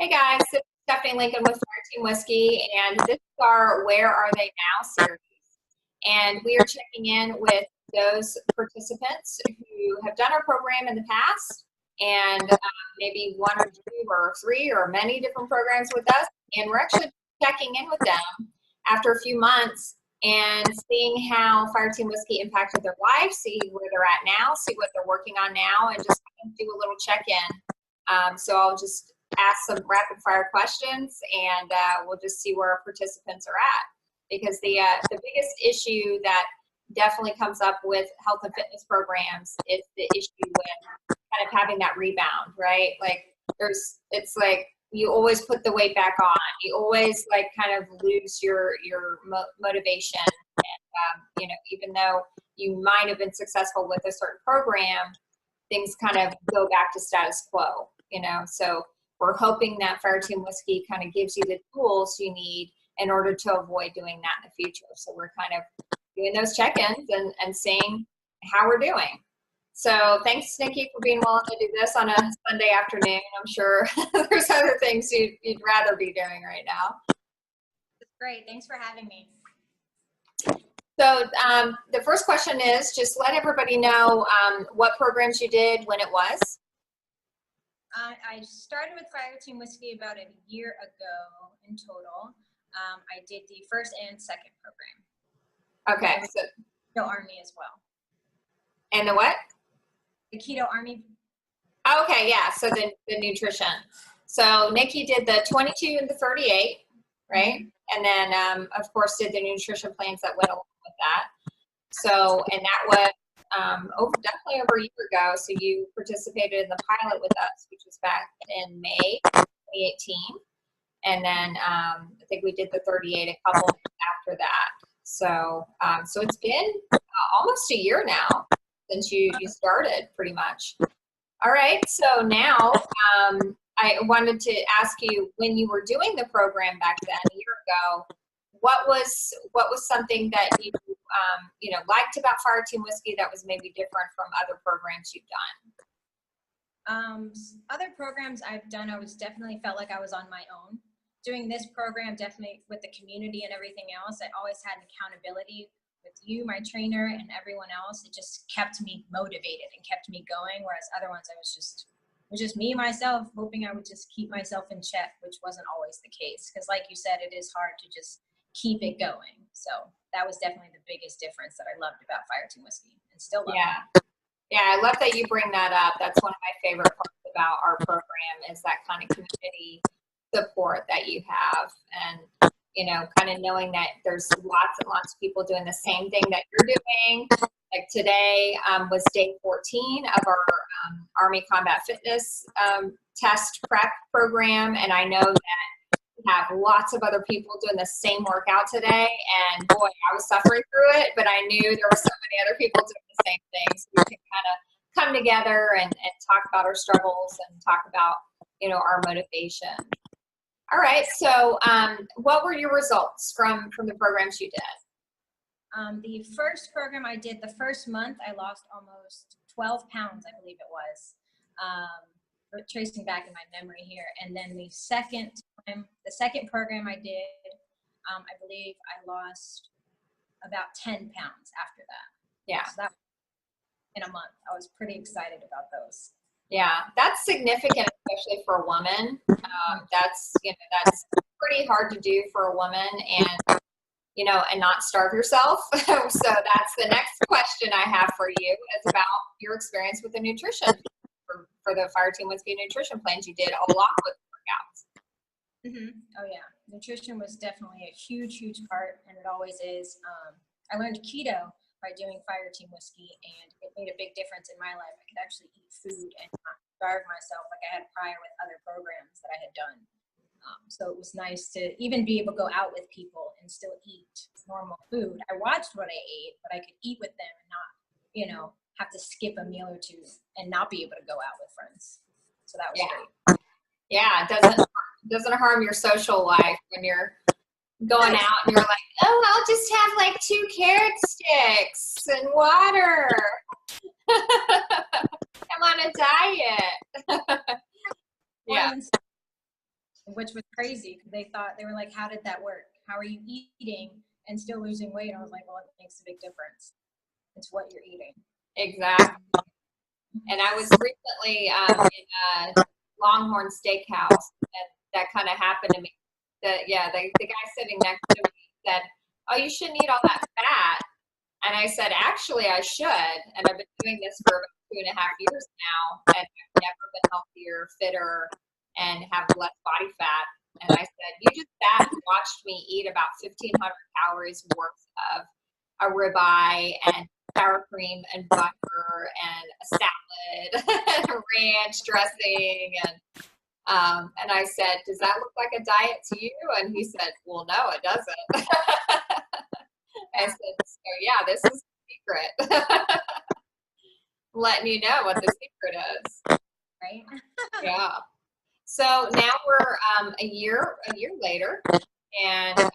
Hey guys, this is Stephanie Lincoln with Fire Team Whiskey, and this is our Where Are They Now series. And we are checking in with those participants who have done our program in the past, and maybe one or two or three or many different programs with us. And we're actually checking in with them after a few months and seeing how Fire Team Whiskey impacted their life, see where they're at now, see what they're working on now, and just do a little check-in. So I'll just ask some rapid fire questions, and we'll just see where our participants are at. Because the biggest issue that definitely comes up with health and fitness programs is the issue with kind of having that rebound, right? Like it's like you always put the weight back on. You always like kind of lose your motivation. And, even though you might have been successful with a certain program, things kind of go back to status quo, So we're hoping that Fire Team Whiskey kind of gives you the tools you need in order to avoid doing that in the future. So we're kind of doing those check-ins and seeing how we're doing. So thanks, Nikki, for being willing to do this on a Sunday afternoon. I'm sure there's other things you'd rather be doing right now. That's great. Thanks for having me. So the first question is just let everybody know what programs you did, when it was. I started with Fire Team Whiskey about a year ago in total. I did the first and second program. Okay. So Keto Army as well. And the what? The Keto Army. Okay, yeah. So the nutrition. So Nikki did the 22 and the 38, right? And then, of course, did the nutrition plans that went along with that. So, and that was definitely over a year ago. So you participated in the pilot with us, which was back in May 2018. And then I think we did the 38 a couple months after that. So, so it's been almost a year now since you started, pretty much. All right. So now I wanted to ask you, when you were doing the program back then a year ago, what was something that you liked about Fire Team Whiskey that was maybe different from other programs you've done? Other programs I've done, I definitely felt like I was on my own. Doing this program, definitely with the community and everything else, I always had an accountability with you, my trainer, and everyone else. It just kept me motivated and kept me going, whereas other ones, it was just me, myself, hoping I would just keep myself in check, which wasn't always the case. Because like you said, it is hard to just keep it going. So that was definitely the biggest difference that I loved about Fire Team Whiskey, and still love it. Yeah, I love that you bring that up. That's one of my favorite parts about our program is that kind of community support that you have, and kind of knowing that there's lots and lots of people doing the same thing that you're doing. Like today was day 14 of our Army Combat Fitness test prep program, and I know that we have lots of other people doing the same workout today, and boy, I was suffering through it, but I knew there were so many other people doing the same things. So we can kind of come together and talk about our struggles and talk about our motivation. All right, so what were your results from the programs you did? The first program I did, the first month, I lost almost 12 pounds, I believe it was, tracing back in my memory here. And then the second program I did, I believe I lost about 10 pounds after that. Yeah. So that in a month. I was pretty excited about those. Yeah, that's significant, especially for a woman. That's pretty hard to do for a woman, and not starve yourself. So that's the next question I have for you is about your experience with the nutrition for the Fire Team Whiskey nutrition plans. You did a lot with workouts. Oh yeah, nutrition was definitely a huge part, and it always is. I learned keto by doing Fire Team Whiskey, and it made a big difference in my life. I could actually eat food and not starve myself like I had prior with other programs that I had done. So it was nice to even be able to go out with people and still eat normal food. I watched what I ate, but I could eat with them and not, have to skip a meal or two and not be able to go out with friends. So that was great. Yeah, it doesn't harm your social life when you're going out and you're like, oh, I'll just have like 2 carrot sticks and water. I'm on a diet. Yeah. which was crazy because they were like, how did that work? How are you eating and still losing weight? I was like, well, it makes a big difference. It's what you're eating. Exactly. And I was recently in a Longhorn Steakhouse, and that kind of happened to me. The guy sitting next to me said, "Oh, you shouldn't eat all that fat." And I said, "Actually, I should." And I've been doing this for about 2.5 years now, and I've never been healthier, fitter, and have less body fat. And I said, "You just sat and watched me eat about 1,500 calories worth of a ribeye and sour cream and butter and a salad and ranch dressing." And I said, "Does that look like a diet to you?" And he said, "Well, no, it doesn't." I said, "So yeah, this is the secret." Letting you know what the secret is. Right? Yeah. So now we're a year later, and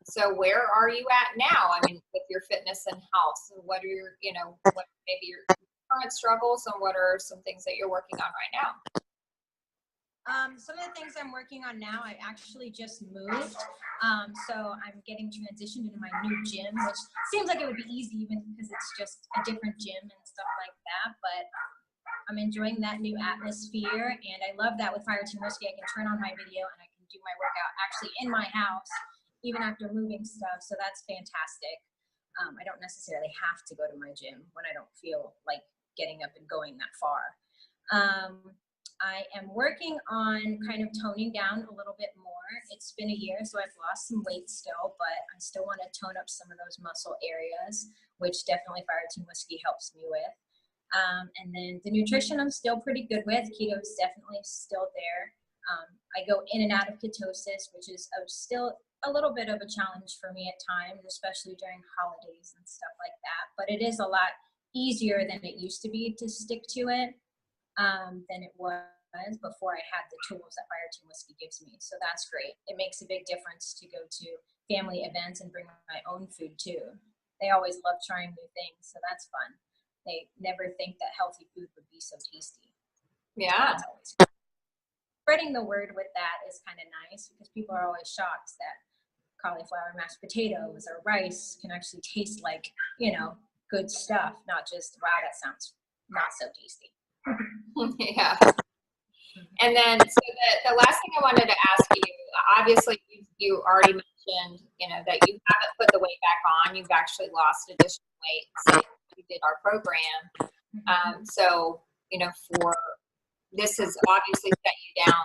so where are you at now? I mean, with your fitness and health, and what are your, what maybe your current struggles, and what are some things that you're working on right now? Some of the things I'm working on now, I actually just moved. So I'm getting transitioned into my new gym, which seems like it would be easy even because it's just a different gym and stuff like that. But I'm enjoying that new atmosphere, and I love that with Fire Team Whiskey, I can turn on my video and I can do my workout actually in my house, even after moving stuff. So that's fantastic. I don't necessarily have to go to my gym when I don't feel like getting up and going that far. I am working on kind of toning down a little bit more. It's been a year, so I've lost some weight still, but I still want to tone up some of those muscle areas, which definitely Fire Team Whiskey helps me with. And then the nutrition I'm still pretty good with. Keto is definitely still there. I go in and out of ketosis, which is still a little bit of a challenge for me at times, especially during holidays and stuff like that. But it is a lot easier than it used to be to stick to it than it was before I had the tools that Fire Team Whiskey gives me. So that's great. It makes a big difference to go to family events and bring my own food too. They always love trying new things, so that's fun. They never think that healthy food would be so tasty. Yeah. That's always fun. Spreading the word with that is kind of nice because people are always shocked that cauliflower mashed potatoes or rice can actually taste like, good stuff, not just, wow, that sounds not so tasty. Yeah. And then, so the last thing I wanted to ask you, obviously you already mentioned, that you haven't put the weight back on. You've actually lost additional weight since you did our program. So, this has obviously set you down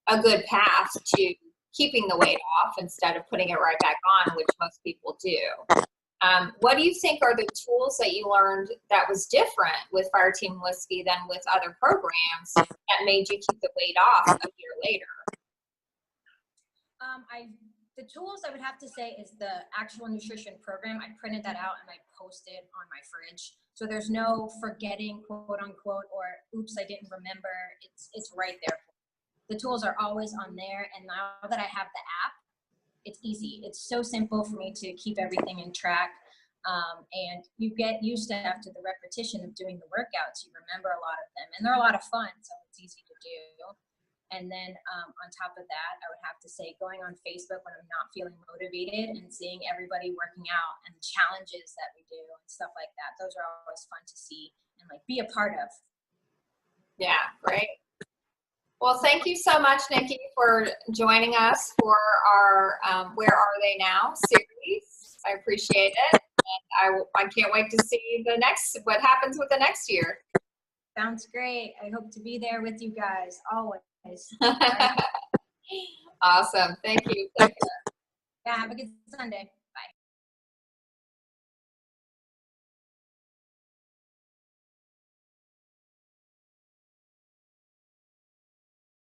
a good path to keeping the weight off instead of putting it right back on, which most people do. What do you think are the tools that you learned that was different with Fire Team Whiskey than with other programs that made you keep the weight off a year later? The tools I would have to say is the actual nutrition program. I printed that out and I posted on my fridge. So there's no forgetting, quote unquote, or oops, I didn't remember. It's right there. The tools are always on there. And now that I have the app, it's easy. It's so simple for me to keep everything in track. And you get used to, after the repetition of doing the workouts, you remember a lot of them. And they're a lot of fun, so it's easy to do. And then on top of that, I would have to say going on Facebook when I'm not feeling motivated and seeing everybody working out and the challenges that we do and stuff like that. Those are always fun to see and be a part of. Yeah, great. Well, thank you so much, Nikki, for joining us for our Where Are They Now series. I appreciate it. And I can't wait to see what happens with the next year. Sounds great. I hope to be there with you guys always. Awesome. Thank you. Take care. Yeah, have a good Sunday.